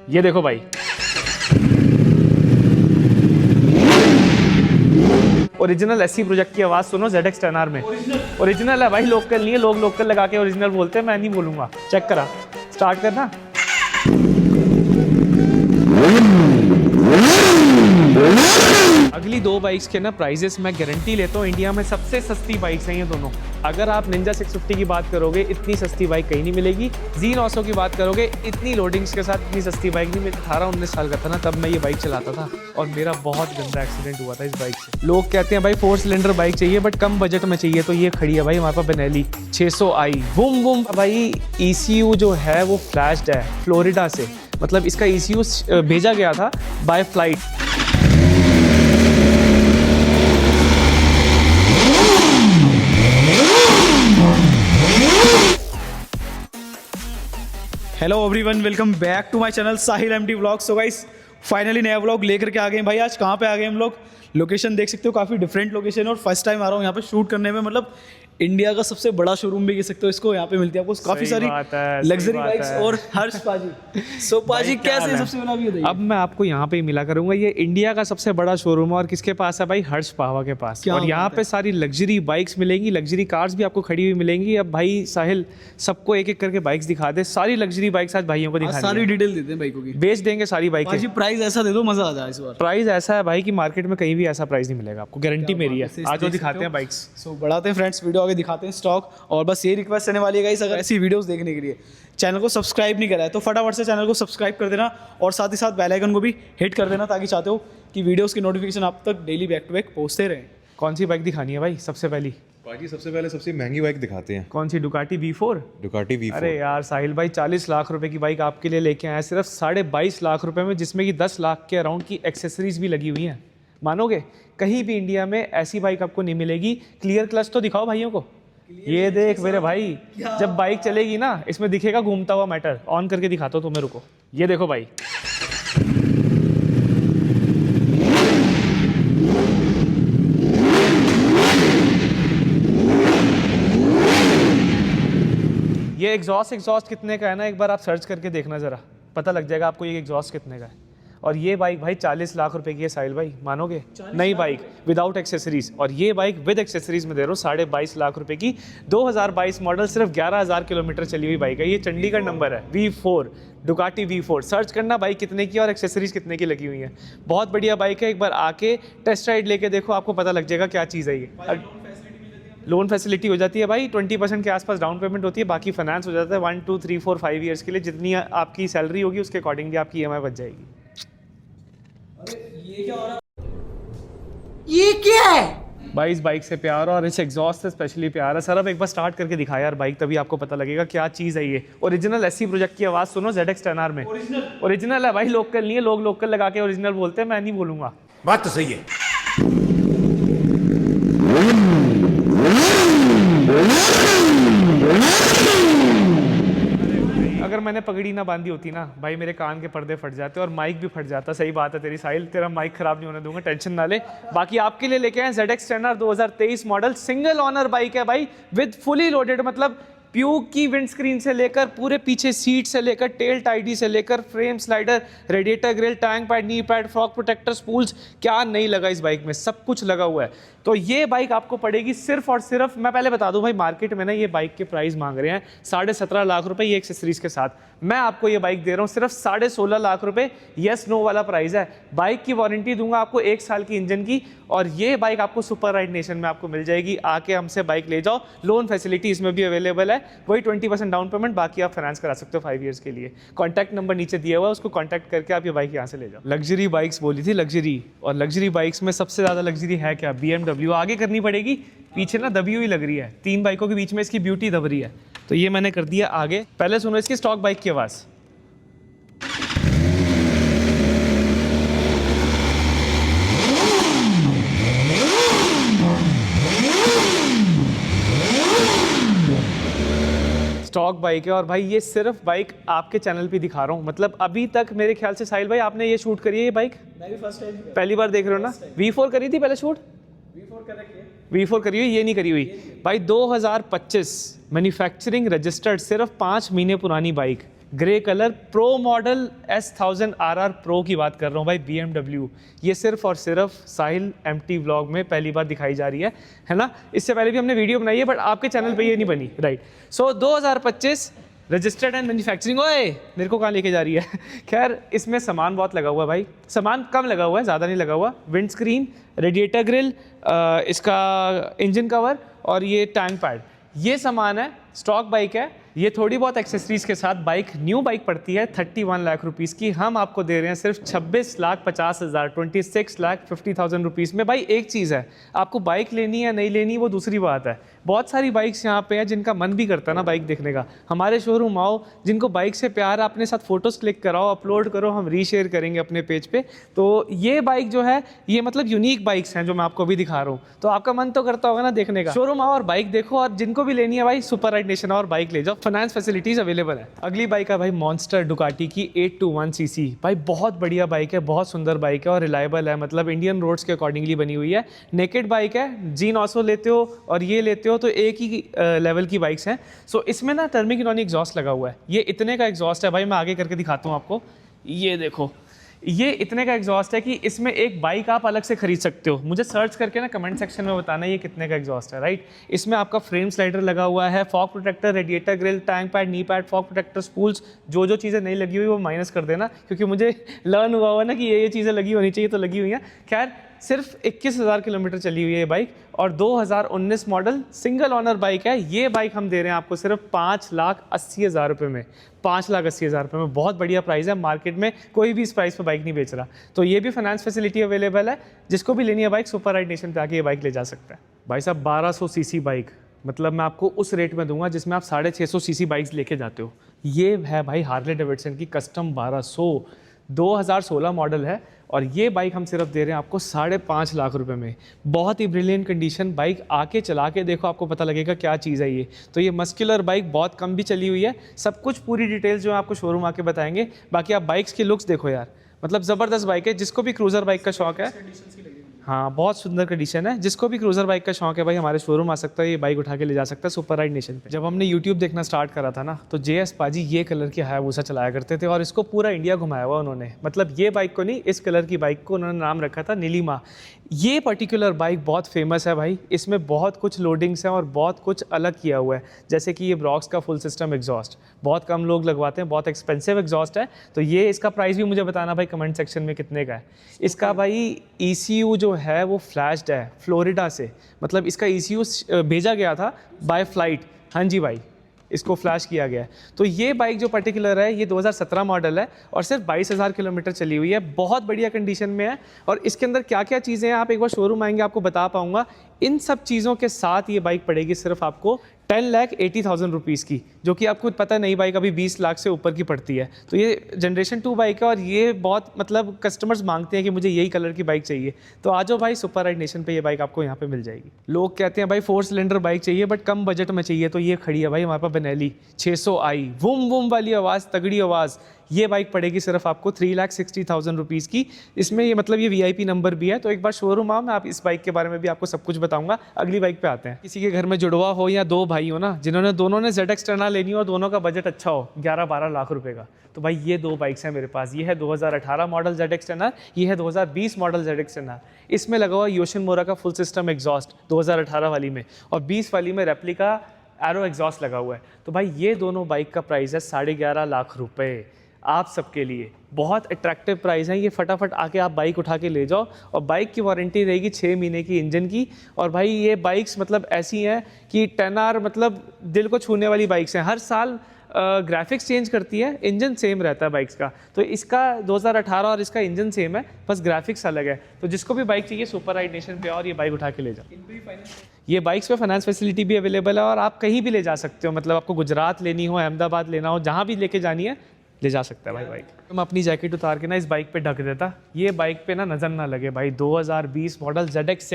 ये देखो भाई, ओरिजिनल एससी प्रोजेक्ट की आवाज़ सुनो ZX 10R में। ओरिजिनल है भाई, लोकल नहीं है। लोग लोकल लगा के ओरिजिनल बोलते हैं, मैं नहीं बोलूँगा। चेक करा, स्टार्ट करना। अगली दो बाइक्स के ना प्राइजेस मैं गारंटी लेता हूँ इंडिया में सबसे सस्ती बाइक्स हैं ये दोनों। अगर आप निंजा 650 की बात करोगे, इतनी सस्ती बाइक कहीं नहीं मिलेगी। Z900 की बात करोगे, इतनी लोडिंग्स के साथ इतनी सस्ती बाइक नहीं मिलेगी। 18-19 साल का था ना तब मैं ये बाइक चलाता था और मेरा बहुत गंदा एक्सीडेंट हुआ था इस बाइक से। लोग कहते हैं भाई 4 सिलेंडर बाइक चाहिए बट कम बजट में चाहिए, तो ये खड़ी है भाई हमारे पास बेनेली 600i। बूम बूम भाई। ECU जो है वो फ्लैश्ड है फ्लोरिडा से, मतलब इसका ECU भेजा गया था by flight. Hello everyone, welcome back to my channel Sahil MT vlog. So guys finally नया व्लॉग लेकर के आ गए हैं भाई। आज कहाँ पे आ गए हम लोग, लोकेशन देख सकते हो, काफ़ी डिफरेंट लोकेशन है और फर्स्ट टाइम आ रहा हूँ यहाँ पे शूट करने में। मतलब इंडिया का सबसे बड़ा शोरूम भी कह सकते हो इसको। यहाँ पे मिलती है आपको काफ़ी सारी लग्जरी बाइक्स और हर्ष पाजी। सो पाजी कैसे सबसे बड़ा भी बताइए। अब मैं आपको यहाँ पे ही मिला करूंगा। ये इंडिया का सबसे बड़ा शोरूम है और किसके पास है भाई? हर्ष पावा के पास। और यहाँ पे सारी लग्जरी बाइक्स मिलेंगी, लग्जरी कार्स भी आपको खड़ी हुई मिलेंगी। अब भाई साहिल सबको एक एक करके बाइक्स दिखा दे। सारी लग्जरी बाइक्स आज भाइयों को दिखा, सारी डिटेल देते हैं बाइकों की, बेच देंगे सारी बाइकें। प्राइस ऐसा दे दो मजा आ जाए इस बार। प्राइस ऐसा है भाई कि मार्केट में कहीं भी ऐसा प्राइस नहीं मिलेगा आपको, गारंटी मेरी है। आज वो दिखाते हैं बाइक्स। सो बढ़ाते हैं फ्रेंड्स, वीडियो आगे दिखाते हैं स्टॉक। और बस ये रिक्वेस्ट रहने वाली है गाइस, अगर ऐसी वीडियोस देखने के लिए चैनल को सब्सक्राइब नहीं करा है तो फटाफट से चैनल को सब्सक्राइब कर देना और साथ ही साथ बेल आइकन को भी हिट कर देना, ताकि चाहते हो कि वीडियोस की नोटिफिकेशन आप तक डेली बैक टू बैक पहुंचते रहें। कौन सी बाइक दिखानी है भाई सबसे पहली? बाकी सबसे पहले सबसे महंगी बाइक दिखाते हैं। कौन सी? Ducati V4। Ducati V4। अरे यार साहिल भाई 40 लाख रुपए की बाइक आपके लिए लेके आया सिर्फ 22.5 लाख रुपए में, जिसमें कि 10 लाख के अराउंड की एक्सेसरीज भी लगी हुई हैं। मानोगे कहीं भी इंडिया में ऐसी बाइक आपको नहीं मिलेगी। क्लियर क्लच तो दिखाओ भाइयों को। ये देख मेरे भाई, जब बाइक चलेगी ना इसमें दिखेगा घूमता हुआ मैटर। ऑन करके दिखाता हूँ तुम्हें, रुको। ये देखो भाई, ये एग्जॉस्ट कितने का है ना, एक बार आप सर्च करके देखना जरा, पता लग जाएगा आपको ये एग्जॉस्ट कितने का है। और ये बाइक भाई 40 लाख रुपए की है साहिल भाई, मानोगे? नई बाइक विदाउट एक्सेसरीज। और ये बाइक विद एक्सेसरीज में दे रहा हूँ 22.5 लाख रुपए की। 2022 मॉडल, सिर्फ 11,000 किलोमीटर चली हुई बाइक है। ये चंडीगढ़ नंबर है, V4, डुकाटी V4। सर्च करना बाइक कितने की और एक्सेसरीज कितने की लगी हुई है। बहुत बढ़िया बाइक है, एक बार आके टेस्ट राइड लेके देखो, आपको पता लग जाएगा क्या चीज़ है ये। लोन फैसिलिटी हो जाती है भाई, 20% के आसपास डाउन पेमेंट होती है, बाकी फाइनेंस हो जाता है 1, 2, 3, 4, 5 ईयर्स के लिए। जितनी आपकी सैलरी होगी उसके अकॉर्डिंगली आपकी EMI बच जाएगी। ये क्या हो रहा है? ये क्या है भाई? इस बाइक से प्यार और इस एग्जॉस्ट से स्पेशली प्यार है। सर अब एक बार स्टार्ट करके दिखाया यार बाइक, तभी आपको पता लगेगा क्या चीज़ है ये। ओरिजिनल एससी प्रोजेक्ट की आवाज़ सुनो ZX 10R में। ओरिजिनल है भाई, लोकल नहीं है। लोग लोकल लगा के ओरिजिनल बोलते हैं, मैं नहीं बोलूँगा। बात तो सही है। अगर मैंने पगड़ी ना बांधी होती ना भाई, मेरे कान के पर्दे फट जाते और माइक भी फट जाता। सही बात है तेरी साहिल, तेरा माइक खराब नहीं होने दूंगा, टेंशन ना ले। बाकी आपके लिए लेके आए ZX 10R 2023 model, single owner bike है भाई, विद फुली लोडेड। मतलब प्यूक की विंडस्क्रीन से लेकर पूरे पीछे सीट से लेकर टेल टाइडी से लेकर frame slider, radiator grill, tank pad, knee pad, fork protector, spools, क्या नहीं लगा इस बाइक में, सब कुछ लगा हुआ है। तो ये बाइक आपको पड़ेगी सिर्फ और सिर्फ, मैं पहले बता दूं भाई, मार्केट में ना ये बाइक के प्राइस मांग रहे हैं 17.5 लाख रुपए ये एक्सेसरीज के साथ। मैं आपको ये बाइक दे रहा हूँ सिर्फ 16.5 लाख रुपए। यस नो वाला प्राइस है। बाइक की वारंटी दूंगा आपको 1 साल की इंजन की, और ये बाइक आपको सुपर राइड नेशन में आपको मिल जाएगी। आके हमसे बाइक ले जाओ, लोन फैसिलिटी इसमें भी अवेलेबल है। वही 20% डाउन पेमेंट, बाकी आप फाइनेंस करा सकते हो 5 ईयर्स के लिए। कॉन्टैक्ट नंबर नीचे दिया हुआ है, उसको कॉन्टैक्ट करके आप ये बाइक यहाँ से ले जाओ। लग्जरी बाइक्स बोली थी, लग्जरी, और लग्जरी बाइक्स में सबसे ज़्यादा लग्जरी है क्या? BMW। आगे करनी पड़ेगी, पीछे ना दबी हुई लग रही है। 3 बाइकों के बीच में इसकी ब्यूटी दब रही है, तो ये मैंने कर दिया आगे। पहले सुनो इसकी स्टॉक बाइक की आवाज़। स्टॉक बाइक है और भाई ये सिर्फ बाइक आपके चैनल पे दिखा रहा हूँ। मतलब अभी तक मेरे ख्याल से साहिल भाई आपने ये शूट करी है ये बाइक? मैं भी फर्स्ट टाइम, पहली बार देख रहे हो ना? V4 करी थी पहले शूट? V4 कर रखी है। V4 करी हुई, ये नहीं करी हुई भाई। 2025 मैन्युफैक्चरिंग रजिस्टर्ड, सिर्फ 5 महीने पुरानी bike. Grey colour pro model S1000 RR pro की बात कर रहा हूँ भाई, BMW। ये सिर्फ और सिर्फ साहिल एमटी व्लॉग में पहली बार दिखाई जा रही है ना। इससे पहले भी हमने वीडियो बनाई है बट आपके चैनल पे ये नहीं बनी, right. So 2025 registered and manufacturing. ओए मेरे को कहाँ लेके जा रही है खैर इसमें सामान बहुत लगा हुआ है भाई, सामान कम लगा हुआ है, ज़्यादा नहीं लगा हुआ। विंड स्क्रीन, रेडिएटर ग्रिल, इसका इंजन कवर और ये टैंक पैड, ये सामान है। स्टॉक बाइक है ये, थोड़ी बहुत एक्सेसरीज के साथ बाइक न्यू बाइक पड़ती है 31 लाख रुपीज़ की। हम आपको दे रहे हैं सिर्फ 26,50,000, 26,50,000 रुपीज़ में। भाई एक चीज़ है, आपको बाइक लेनी है नहीं लेनी वो दूसरी बात है। बहुत सारी बाइक्स यहाँ पे हैं जिनका मन भी करता है ना बाइक देखने का। हमारे शोरूम आओ, जिनको बाइक से प्यार है अपने साथ फ़ोटोज़ क्लिक कराओ, अपलोड करो, हम रीशेयर करेंगे अपने पेज पे। तो ये बाइक जो है ये मतलब यूनिक बाइक्स हैं जो मैं आपको अभी दिखा रहा हूँ, तो आपका मन तो करता होगा ना देखने का। शोरूम आओ और बाइक देखो, और जिनको भी लेनी है भाई सुपर राइड नेशन और बाइक ले जाओ, फाइनेंस फैसिलिटीज़ अवेलेबल है। अगली बाइक है भाई मॉन्स्टर डुकाटी की 821 सीसी। भाई बहुत बढ़िया बाइक है, बहुत सुंदर बाइक है और रिलायबल है, मतलब इंडियन रोड्स के अकॉर्डिंगली बनी हुई है। नेकेड बाइक है, G900 लेते हो और ये लेते हो तो एक ही लेवल की बाइक्स हैं। सो इसमें ना टर्मिक एग्जॉस्ट लगा हुआ है, ये इतने का एग्जॉस्ट है भाई, मैं आगे करके दिखाता हूँ आपको। ये देखो ये इतने का एग्जॉस्ट है कि इसमें एक बाइक आप अलग से खरीद सकते हो। मुझे सर्च करके ना कमेंट सेक्शन में बताना ये कितने का एग्जॉस्ट है, राइट। इसमें आपका फ्रेम स्लाइडर लगा हुआ है, fork protector, radiator grill, tank pad, knee pad, fork protector, spools. जो चीज़ें नहीं लगी हुई वो माइनस कर देना, क्योंकि मुझे लर्न हुआ ना कि ये चीज़ें लगी होनी चाहिए तो लगी हुई हैं। खैर सिर्फ 21,000 किलोमीटर चली हुई है ये बाइक और 2019 मॉडल सिंगल ओनर बाइक है। ये बाइक हम दे रहे हैं आपको सिर्फ 5,80,000 रुपये में, 5,80,000 रुपये में। बहुत बढ़िया प्राइस है, मार्केट में कोई भी इस प्राइस पर बाइक नहीं बेच रहा। तो ये भी फाइनेंस फैसिलिटी अवेलेबल है, जिसको भी लेनी है बाइक सुपर राइड नेशन पे आके ये बाइक ले जा सकता है। भाई साहब 1200 सीसी बाइक, मतलब मैं आपको उस रेट में दूंगा जिसमें आप 650 सीसी बाइक्स लेके जाते हो। ये है भाई हार्ले डेविडसन की कस्टम 1200, 2016 मॉडल है और ये बाइक हम सिर्फ दे रहे हैं आपको 5.5 लाख रुपए में। बहुत ही ब्रिलियंट कंडीशन बाइक, आके चला के देखो आपको पता लगेगा क्या चीज़ है ये। तो ये मस्कुलर बाइक बहुत कम भी चली हुई है, सब कुछ पूरी डिटेल्स जो है आपको शोरूम आके बताएंगे। बाकी आप बाइक्स की लुक्स देखो यार, मतलब ज़बरदस्त बाइक है। जिसको भी क्रूज़र बाइक का शौक है, हाँ बहुत सुंदर कंडीशन है, जिसको भी क्रूज़र बाइक का शौक है भाई हमारे शोरूम आ सकता है, ये बाइक उठा के ले जा सकता है सुपर राइड नेशन पे। जब हमने यूट्यूब देखना स्टार्ट करा था ना तो JS पाजी ये कलर की हायाबुसा चलाया करते थे और इसको पूरा इंडिया घुमाया हुआ उन्होंने। मतलब ये बाइक को नहीं, इस कलर की बाइक को उन्होंने नाम रखा था नीलिमा। ये पर्टिकुलर बाइक बहुत फेमस है भाई, इसमें बहुत कुछ लोडिंग्स हैं और बहुत कुछ अलग किया हुआ है। जैसे कि ये ब्रॉक्स का फुल सिस्टम एग्जॉस्ट बहुत कम लोग लगवाते हैं, बहुत एक्सपेंसिव एग्जॉस्ट है। तो ये इसका प्राइस भी मुझे बताना भाई कमेंट सेक्शन में कितने का है। इसका भाई ECU जो है वो फ्लैश्ड है फ्लोरिडा से, मतलब इसका ECU भेजा गया था बाय फ्लाइट। हाँ जी भाई, इसको फ्लैश किया गया है। तो ये बाइक जो पर्टिकुलर है ये 2017 मॉडल है और सिर्फ 22,000 किलोमीटर चली हुई है, बहुत बढ़िया कंडीशन में है। और इसके अंदर क्या क्या चीज़ें हैं आप एक बार शोरूम आएंगे आपको बता पाऊंगा। इन सब चीज़ों के साथ ये बाइक पड़ेगी सिर्फ आपको 10,80,000 रुपीज़ की, जो कि आपको पता नहीं बाइक अभी 20 लाख से ऊपर की पड़ती है। तो ये जनरेशन 2 बाइक है और ये बहुत मतलब कस्टमर्स मांगते हैं कि मुझे यही कलर की बाइक चाहिए। तो आ जाओ भाई सुपर राइड नेशन पे, ये बाइक आपको यहाँ पे मिल जाएगी। लोग कहते हैं भाई 4 सिलेंडर बाइक चाहिए बट कम बजट में चाहिए, तो ये खड़ी है भाई हमारे पास बेनेली 600i, वुम वुम वाली आवाज़, तगड़ी आवाज़। ये बाइक पड़ेगी सिर्फ आपको 3,60,000 रुपीज़ की। इसमें ये मतलब ये VIP नंबर भी है। तो एक बार शोरूम आओ, मैं आप इस बाइक के बारे में भी आपको सब कुछ बताऊंगा। अगली बाइक पे आते हैं। किसी के घर में जुड़वा हो या 2 भाई हो ना जिन्होंने दोनों ने ZX टर्ना लेनी हो और दोनों का बजट अच्छा हो 11-12 लाख रुपए का, तो भाई ये 2 बाइक्स हैं मेरे पास। ये है 2018 मॉडल ZX टर्नर, ये है 2020 मॉडल ZX टर्नर। इसमें लगा हुआ योशिनमोरा का फुल सिस्टम एग्जॉस्ट 2018 वाली में, और 20 वाली में रेप्लिका एरो एग्जॉस्ट लगा हुआ है। तो भाई ये दोनों बाइक का प्राइस है 11.5 लाख रुपए आप सबके लिए। बहुत अट्रैक्टिव प्राइस है ये, फटाफट आके आप बाइक उठा के ले जाओ। और बाइक की वारंटी रहेगी 6 महीने की इंजन की। और भाई ये बाइक्स मतलब ऐसी हैं कि 10R मतलब दिल को छूने वाली बाइक्स हैं। हर साल ग्राफिक्स चेंज करती है, इंजन सेम रहता है बाइक्स का। तो इसका 2018 और इसका इंजन सेम है, बस ग्राफिक्स अलग है। तो जिसको भी बाइक चाहिए सुपर राइड नेशन पे और ये बाइक उठा के ले जाओ। ये बाइक्स पे फाइनेंस फैसिलिटी भी अवेलेबल है और आप कहीं भी ले जा सकते हो। मतलब आपको गुजरात लेनी हो, अहमदाबाद लेना हो, जहाँ भी लेके जानी है ले जा सकता है भाई बाइक। तो मैं अपनी जैकेट उतार के ना इस बाइक पे ढक देता, ये बाइक पे ना नज़र ना लगे भाई। 2020 मॉडल ZX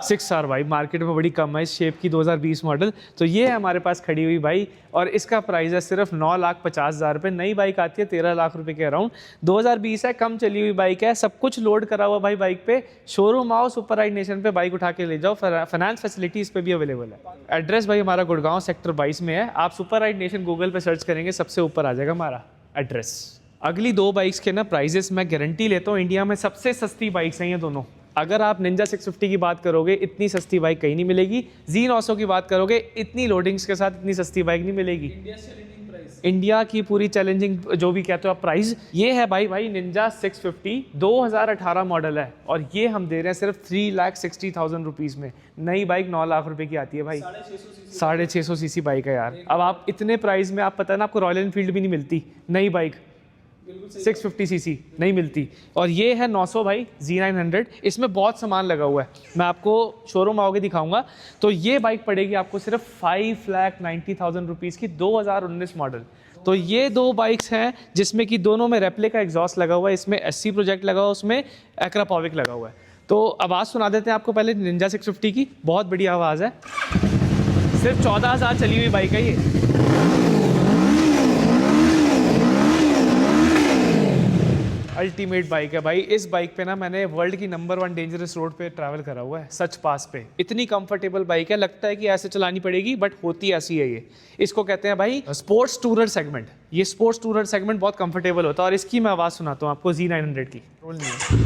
6R भाई, मार्केट में बड़ी कम है इस शेप की 2020 मॉडल। तो ये है हमारे पास खड़ी हुई भाई, और इसका प्राइस है सिर्फ 9,50,000 रुपये। नई बाइक आती है 13 लाख रुपए के अराउंड। 2020 है, कम चली हुई बाइक है, सब कुछ लोड करा हुआ भाई बाइक पे। शोरूम आओ, सुपर राइड नेशन पे बाइक उठा के ले जाओ, फाइनेंस फैसिलिटी इस पे भी अवेलेबल है। एड्रेस भाई हमारा गुड़गांव सेक्टर 22 में है। आप सुपर राइड नेशन गूगल पे सर्च करेंगे, सबसे ऊपर आ जाएगा हमारा एड्रेस। अगली दो बाइक्स के ना प्राइजेस मैं गारंटी लेता हूँ, इंडिया में सबसे सस्ती बाइक्स हैं ये दोनों। अगर आप निंजा 650 की बात करोगे, इतनी सस्ती बाइक कहीं नहीं मिलेगी। Z900 की बात करोगे, इतनी लोडिंग्स के साथ इतनी सस्ती बाइक नहीं मिलेगी। इंडिया की पूरी चैलेंजिंग जो भी कहते हो आप प्राइस, ये है भाई निंजा 650 2018 मॉडल है, और ये हम दे रहे हैं सिर्फ 3,60,000 रुपीज़ में। नई बाइक 9 लाख रुपए की आती है भाई, 650 सीसी बाइक है यार। अब आप इतने प्राइस में, आप पता है ना, आपको रॉयल एनफील्ड भी नहीं मिलती नई बाइक 650 सीसी नहीं मिलती। और ये है 900 भाई Z900, इसमें बहुत सामान लगा हुआ है, मैं आपको शोरूम आओगे दिखाऊंगा। तो ये बाइक पड़ेगी आपको सिर्फ 5,90,000 रुपीज़ की, 2019 मॉडल। तो ये दो बाइक्स हैं जिसमें कि दोनों में रेप्लिका एग्जॉस्ट लगा हुआ है, इसमें SC प्रोजेक्ट लगा हुआ है, उसमें एक्रापोविक लगा हुआ है। तो आवाज़ सुना देते हैं आपको पहले निंजा 650 की, बहुत बढ़िया आवाज़ है। सिर्फ 14,000 चली हुई बाइक है ये। अल्टीमेट बाइक है भाई। इस बाइक पे ना मैंने वर्ल्ड की नंबर 1 डेंजरस रोड पे ट्रैवल करा हुआ है, सच पास पे। इतनी कंफर्टेबल बाइक है, लगता है कि ऐसे चलानी पड़ेगी, बट होती ऐसी है ये। इसको कहते हैं भाई स्पोर्ट्स टूरर सेगमेंट। ये स्पोर्ट्स टूरर सेगमेंट बहुत कंफर्टेबल होता है। और इसकी मैं आवाज़ सुनाता हूँ आपको Z900 की। रोल नहीं है।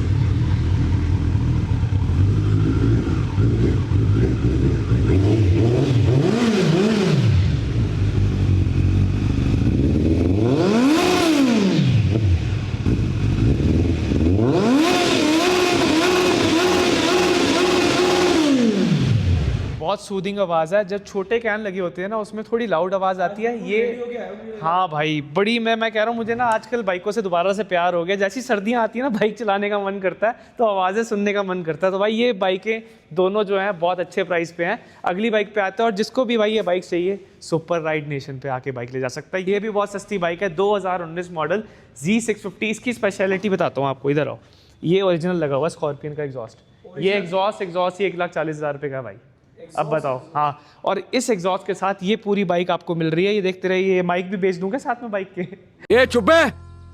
बहुत सूदिंग आवाज़ है। जब छोटे कैन लगे होते हैं ना, उसमें थोड़ी लाउड आवाज़ आती है ये। हाँ भाई, बड़ी मैं कह रहा हूँ, मुझे ना आजकल बाइकों से दोबारा से प्यार हो गया। जैसी सर्दियाँ आती है ना, बाइक चलाने का मन करता है, तो आवाज़ें सुनने का मन करता है। तो भाई ये बाइकें दोनों जो हैं बहुत अच्छे प्राइस पे हैं। अगली बाइक पे आते हैं, और जिसको भी भाई ये बाइक चाहिए, सुपर राइड नेशन पे आके बाइक ले जा सकता है। ये भी बहुत सस्ती बाइक है, 2019 मॉडल Z650। इसकी स्पेशलिटी बताता हूँ आपको, इधर आओ। ये ओरिजिनल लगा हुआ स्कॉर्पियन का एग्जॉस्ट। ये एग्जॉस्ट ही 1,40,000 रुपये का भाई। अब बताओ। हाँ, और इस एग्जॉस्ट के साथ ये पूरी बाइक आपको मिल रही है। ये देखते रहिए, ये माइक भी बेच दूंगा साथ में बाइक के। ये चुप है।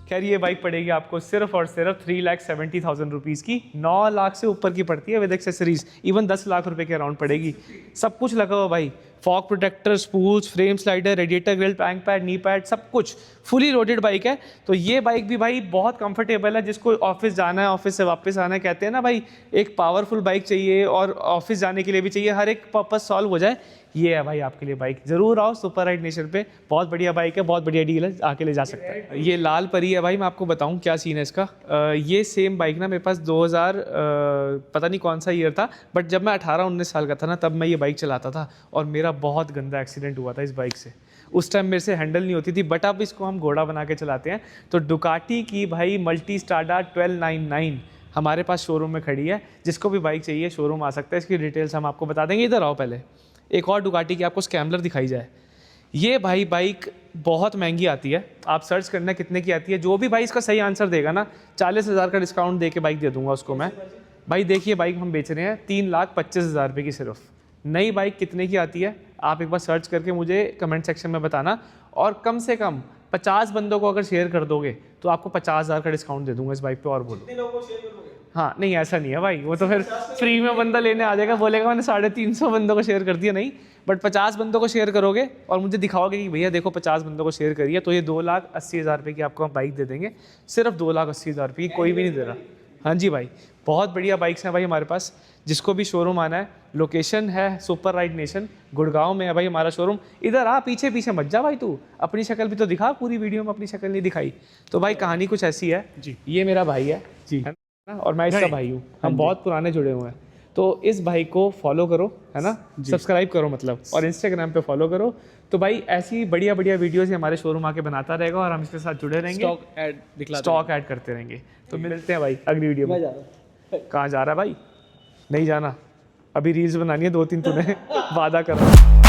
खैर, ये बाइक पड़ेगी आपको सिर्फ और सिर्फ 3,70,000 रुपीज़ की। 9 लाख से ऊपर की पड़ती है विद एक्सेसरीज, इवन 10 लाख रुपए के अराउंड पड़ेगी। सब कुछ लगा हुआ भाई, fog protector, spools, frame slider, radiator grill, पैंक पैड, नी पैड, सब कुछ फुली लोडेड बाइक है। तो ये बाइक भी भाई बहुत कंफर्टेबल है। जिसको ऑफिस जाना है, ऑफिस से वापस आना है, कहते हैं ना भाई एक पावरफुल बाइक चाहिए, और ऑफिस जाने के लिए भी चाहिए, हर एक पर्पस सॉल्व हो जाए, ये है भाई आपके लिए बाइक। जरूर आओ सुपर राइड नेशन पे, बहुत बढ़िया बाइक है, बहुत बढ़िया डील है, आके ले जा सकता है। ये लाल परी है भाई, मैं आपको बताऊं क्या सीन है इसका। ये सेम बाइक ना मेरे पास 2000 पता नहीं कौन सा ईयर था, बट जब मैं 18-19 साल का था ना, तब मैं ये बाइक चलाता था, और मेरा बहुत गंदा एक्सीडेंट हुआ था इस बाइक से। उस टाइम मेरे से हैंडल नहीं होती थी, बट अब इसको हम घोड़ा बना के चलाते हैं। तो डुकाटी की भाई मल्टी स्टाडा 1299 हमारे पास शोरूम में खड़ी है। जिसको भी बाइक चाहिए शोरूम आ सकता है, इसकी डिटेल्स हम आपको बता देंगे। इधर आओ पहले, एक और डुकाटी की आपको स्कैम्बलर दिखाई जाए। ये भाई बाइक बहुत महंगी आती है, आप सर्च करना कितने की आती है। जो भी भाई इसका सही आंसर देगा ना, 40,000 का डिस्काउंट दे के बाइक दे दूंगा उसको मैं। भाई देखिए, बाइक हम बेच रहे हैं 3,25,000 रुपये की सिर्फ। नई बाइक कितने की आती है आप एक बार सर्च करके मुझे कमेंट सेक्शन में बताना, और कम से कम 50 बंदों को अगर शेयर कर दोगे तो आपको 50,000 का डिस्काउंट दे दूंगा इस बाइक पे। और बोलो। हाँ, नहीं ऐसा नहीं है भाई, वो तो फिर फ्री में बंदा लेने आ जाएगा, बोलेगा मैंने 350 बंदों को शेयर कर दिया। नहीं, बट 50 बंदों को शेयर करोगे और मुझे दिखाओगे कि भैया देखो 50 बंदों को शेयर करिए, तो ये 2,80,000 रुपये की आपको हम बाइक दे देंगे। सिर्फ 2,80,000 रुपये की, कोई भी नहीं दे रहा। हाँ जी भाई, बहुत बढ़िया बाइक्स हैं भाई हमारे पास। जिसको भी शोरूम आना है, लोकेशन है सुपर राइड नेशन, गुड़गांव में है भाई हमारा शोरूम। इधर आ, पीछे पीछे मत जा भाई, तू अपनी शक्ल भी तो दिखा। पूरी वीडियो में अपनी शक्ल नहीं दिखाई। तो भाई कहानी कुछ ऐसी है जी, ये मेरा भाई है जी, है ना, और मैं इसका भाई हूँ। हम बहुत पुराने जुड़े हुए हैं। तो इस भाई को फॉलो करो, है ना, सब्सक्राइब करो मतलब, और इंस्टाग्राम पे फॉलो करो। तो भाई ऐसी बढ़िया बढ़िया वीडियोस हमारे शोरूम आके बनाता रहेगा, और हम इसके साथ जुड़े रहेंगे, स्टॉक ऐड करते रहेंगे। तो मिलते हैं भाई अगली वीडियो में। कहाँ जा रहा है भाई? नहीं जाना, अभी रील्स बनानी है 2-3 तूने वादा कर रहा है।